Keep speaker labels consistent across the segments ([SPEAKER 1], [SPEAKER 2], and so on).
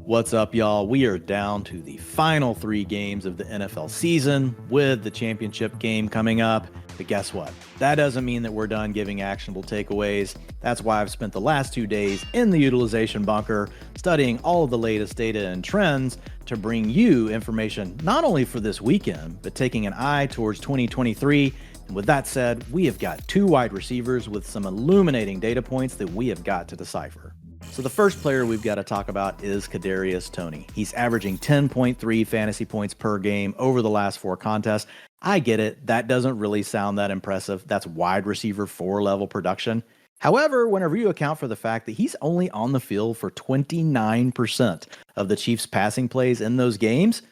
[SPEAKER 1] What's up, y'all? We are down to the final 3 games of the NFL season with the championship game coming up. But guess what? That doesn't mean that we're done giving actionable takeaways. That's why I've spent the last 2 days in the utilization bunker studying all of the latest data and trends to bring you information not only for this weekend, but taking an eye towards 2023. And with that said, we have got 2 wide receivers with some illuminating data points that we have got to decipher. So the first player we've got to talk about is Kadarius Toney. He's averaging 10.3 fantasy points per game over the last 4 contests. I get it. That doesn't really sound that impressive. That's wide receiver 4 level production. However, whenever you account for the fact that he's only on the field for 29% of the Chiefs' passing plays in those games,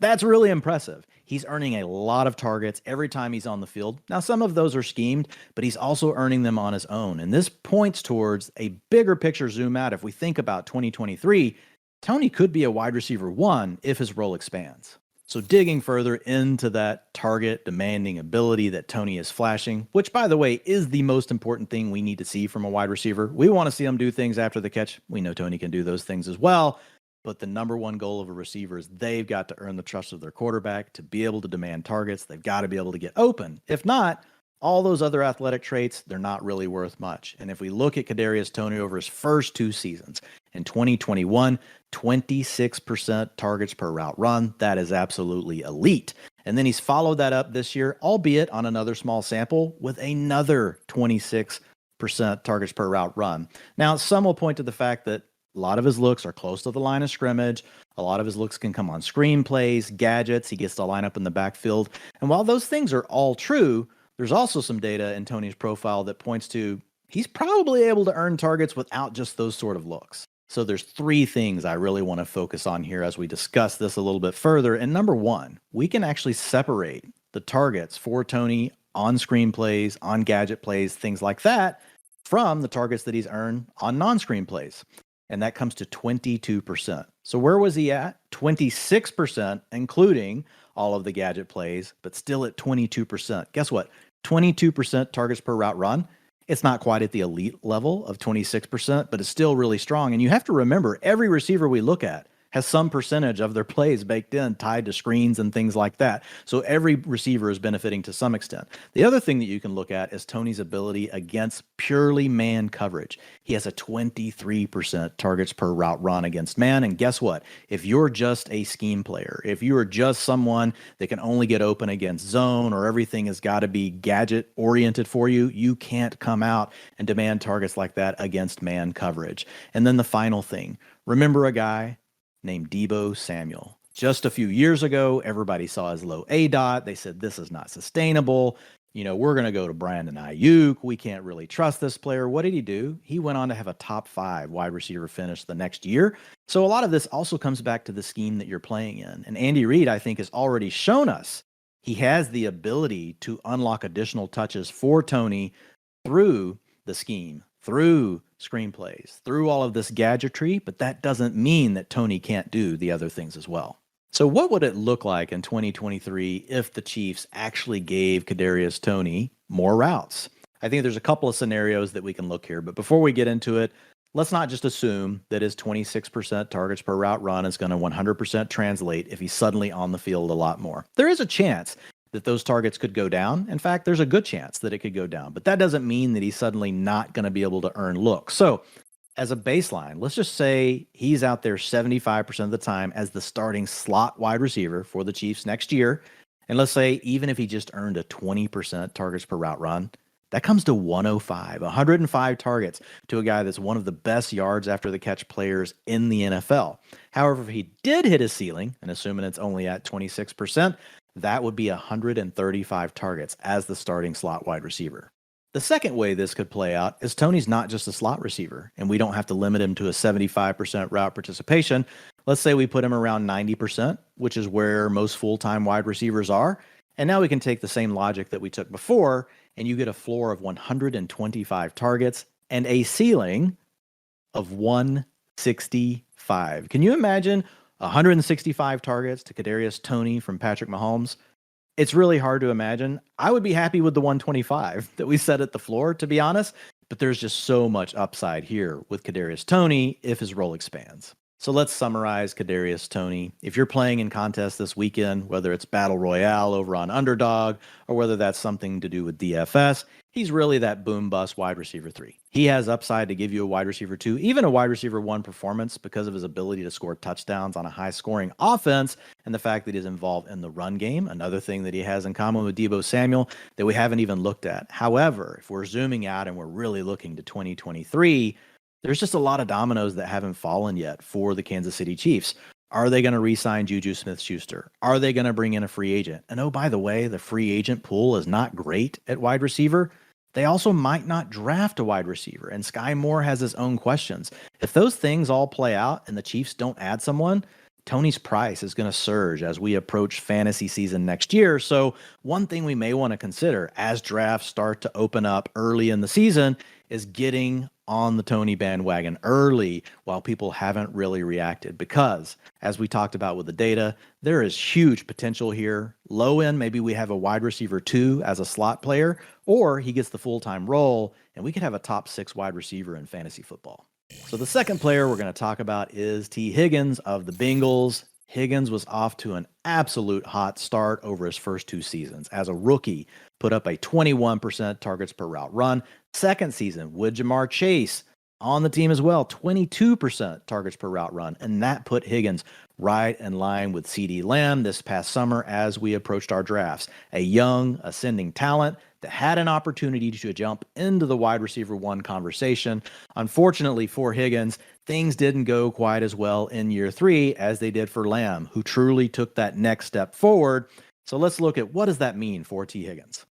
[SPEAKER 1] that's really impressive. He's earning a lot of targets every time he's on the field. Now, some of those are schemed, but he's also earning them on his own. And this points towards a bigger picture zoom out. If we think about 2023, Toney could be a wide receiver 1 if his role expands. So digging further into that target demanding ability that Toney is flashing, which by the way is the most important thing we need to see from a wide receiver. We want to see him do things after the catch. We know Toney can do those things as well. But the number one goal of a receiver is they've got to earn the trust of their quarterback to be able to demand targets. They've got to be able to get open. If not, all those other athletic traits, they're not really worth much. And if we look at Kadarius Toney over his first 2 seasons, in 2021, 26% targets per route run. That is absolutely elite. And then he's followed that up this year, albeit on another small sample, with another 26% targets per route run. Now, some will point to the fact that a lot of his looks are close to the line of scrimmage. A lot of his looks can come on screen plays, gadgets. He gets to line up in the backfield. And while those things are all true, there's also some data in Toney's profile that points to he's probably able to earn targets without just those sort of looks. So there's 3 things I really want to focus on here as we discuss this a little bit further. And number 1, we can actually separate the targets for Toney on screen plays, on gadget plays, things like that, from the targets that he's earned on non-screen plays. And that comes to 22%. So where was he at? 26%, including all of the gadget plays, but still at 22%. Guess what? 22% targets per route run. It's not quite at the elite level of 26%, but it's still really strong. And you have to remember, every receiver we look at has some percentage of their plays baked in, tied to screens and things like that. So every receiver is benefiting to some extent. The other thing that you can look at is Toney's ability against purely man coverage. He has a 23% targets per route run against man. And guess what? If you're just a scheme player, if you are just someone that can only get open against zone or everything has got to be gadget oriented for you, you can't come out and demand targets like that against man coverage. And then the final thing, remember a guy named Deebo Samuel. Just a few years ago, everybody saw his low ADOT. They said, this is not sustainable. We're going to go to Brandon Ayuk. We can't really trust this player. What did he do? He went on to have a top 5 wide receiver finish the next year. So a lot of this also comes back to the scheme that you're playing in. And Andy Reid, I think, has already shown us he has the ability to unlock additional touches for Toney through the scheme, through screenplays, through all of this gadgetry, but that doesn't mean that Toney can't do the other things as well. So what would it look like in 2023 if the Chiefs actually gave Kadarius Toney more routes? I think there's a couple of scenarios that we can look here, but before we get into it, let's not just assume that his 26% targets per route run is going to 100% translate if he's suddenly on the field a lot more. There is a chance that those targets could go down. In fact, there's a good chance that it could go down, but that doesn't mean that he's suddenly not going to be able to earn looks. So as a baseline, let's just say he's out there 75% of the time as the starting slot wide receiver for the Chiefs next year. And let's say even if he just earned a 20% targets per route run, that comes to 105 targets to a guy that's one of the best yards after the catch players in the NFL. However, if he did hit his ceiling, and assuming it's only at 26%, that would be 135 targets as the starting slot wide receiver. The second way this could play out is Toney's not just a slot receiver, and we don't have to limit him to a 75% route participation. Let's say we put him around 90%, which is where most full-time wide receivers are. And now we can take the same logic that we took before, and you get a floor of 125 targets and a ceiling of 165. Can you imagine 165 targets to Kadarius Toney from Patrick Mahomes? It's really hard to imagine. I would be happy with the 125 that we set at the floor, to be honest, but there's just so much upside here with Kadarius Toney if his role expands. So let's summarize Kadarius Toney. If you're playing in contests this weekend, whether it's Battle Royale over on Underdog or whether that's something to do with DFS, he's really that boom bust wide receiver 3. He has upside to give you a wide receiver 2, even a wide receiver 1 performance because of his ability to score touchdowns on a high scoring offense and the fact that he's involved in the run game. Another thing that he has in common with Deebo Samuel that we haven't even looked at. However, if we're zooming out and we're really looking to 2023, there's just a lot of dominoes that haven't fallen yet for the Kansas City Chiefs. Are they going to re-sign Juju Smith-Schuster? Are they going to bring in a free agent? And oh, by the way, the free agent pool is not great at wide receiver. They also might not draft a wide receiver, and Sky Moore has his own questions. If those things all play out and the Chiefs don't add someone, Tony's price is going to surge as we approach fantasy season next year. So one thing we may want to consider as drafts start to open up early in the season is getting on the Tony bandwagon early while people haven't really reacted, because as we talked about with the data, there is huge potential here. Low end, maybe we have a wide receiver 2 as a slot player, or he gets the full-time role and we could have a top 6 wide receiver in fantasy football. So the second player we're going to talk about is Tee Higgins of the Bengals. Higgins was off to an absolute hot start over his first 2 seasons. As a rookie, put up a 21% targets per route run. Second season with Jamar Chase on the team as well, 22% targets per route run. And that put Higgins right in line with CeeDee Lamb this past summer as we approached our drafts. A young, ascending talent that had an opportunity to jump into the wide receiver 1 conversation. Unfortunately for Higgins, things didn't go quite as well in year 3 as they did for Lamb, who truly took that next step forward. So let's look at what does that mean for Tee Higgins.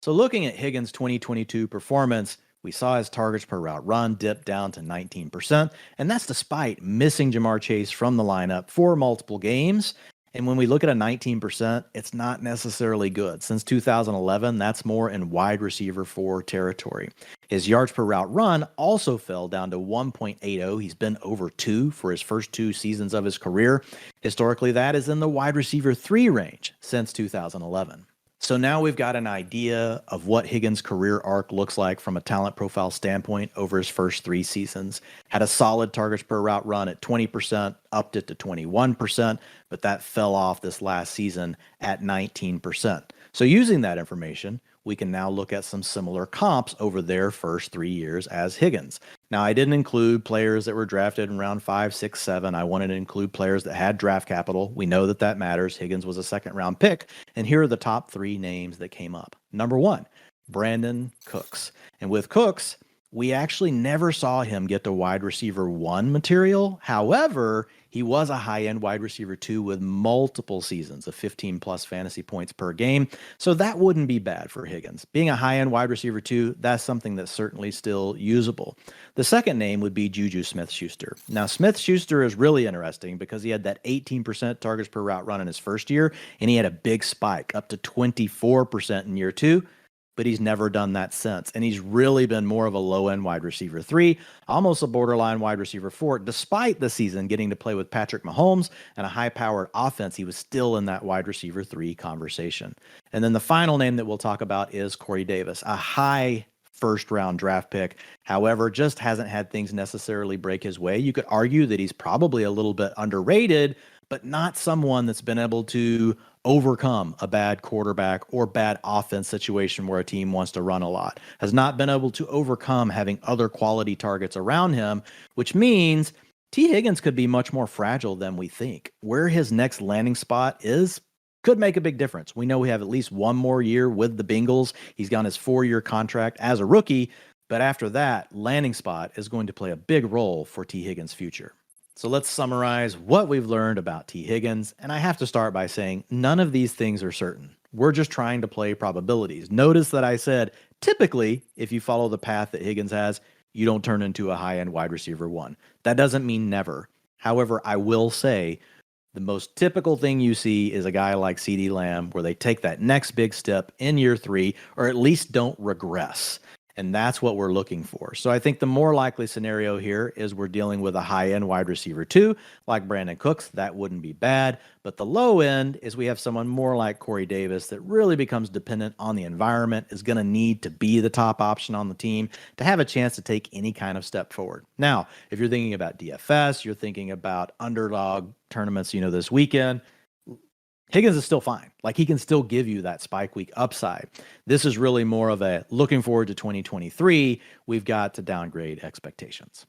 [SPEAKER 1] So looking at Higgins' 2022 performance, we saw his targets per route run dip down to 19%, and that's despite missing Jamar Chase from the lineup for multiple games. And when we look at a 19%, it's not necessarily good. Since 2011, that's more in wide receiver 4 territory. His yards per route run also fell down to 1.80. He's been over 2 for his first 2 seasons of his career. Historically, that is in the wide receiver 3 range since 2011. So now we've got an idea of what Higgins' career arc looks like from a talent profile standpoint over his first 3 seasons. Had a solid targets per route run at 20%, upped it to 21%, but that fell off this last season at 19%. So using that information, we can now look at some similar comps over their first 3 years as Higgins. Now, I didn't include players that were drafted in round 5, 6, 7. I wanted to include players that had draft capital. We know that that matters. Higgins was a second-round pick. And here are the top 3 names that came up. Number 1, Brandon Cooks. And with Cooks, we actually never saw him get to wide receiver 1 material. However, he was a high-end wide receiver 2 with multiple seasons of 15-plus fantasy points per game. So that wouldn't be bad for Higgins. Being a high-end wide receiver 2, that's something that's certainly still usable. The second name would be Juju Smith-Schuster. Now, Smith-Schuster is really interesting because he had that 18% targets per route run in his first year, and he had a big spike up to 24% in year 2. But he's never done that since. And he's really been more of a low-end wide receiver 3, almost a borderline wide receiver 4. Despite the season getting to play with Patrick Mahomes and a high-powered offense, he was still in that wide receiver 3 conversation. And then the final name that we'll talk about is Corey Davis, a high first-round draft pick. However, just hasn't had things necessarily break his way. You could argue that he's probably a little bit underrated, but not someone that's been able to overcome a bad quarterback or bad offense situation where a team wants to run a lot. Has not been able to overcome having other quality targets around him, which means Tee Higgins could be much more fragile than we think. Where his next landing spot is could make a big difference. We know we have at least 1 more year with the Bengals. He's got his 4-year contract as a rookie, but after that, landing spot is going to play a big role for Tee Higgins' future. So let's summarize what we've learned about Tee Higgins, and I have to start by saying none of these things are certain. We're just trying to play probabilities. Notice that I said, typically, if you follow the path that Higgins has, you don't turn into a high-end wide receiver 1. That doesn't mean never. However, I will say the most typical thing you see is a guy like CeeDee Lamb where they take that next big step in year 3, or at least don't regress. And that's what we're looking for. So I think the more likely scenario here is we're dealing with a high-end wide receiver too, like Brandon Cooks. That wouldn't be bad. But the low end is we have someone more like Corey Davis that really becomes dependent on the environment, is going to need to be the top option on the team to have a chance to take any kind of step forward. Now, if you're thinking about DFS, you're thinking about underdog tournaments, this weekend, Higgins is still fine. Like, he can still give you that spike week upside. This is really more of a looking forward to 2023. We've got to downgrade expectations.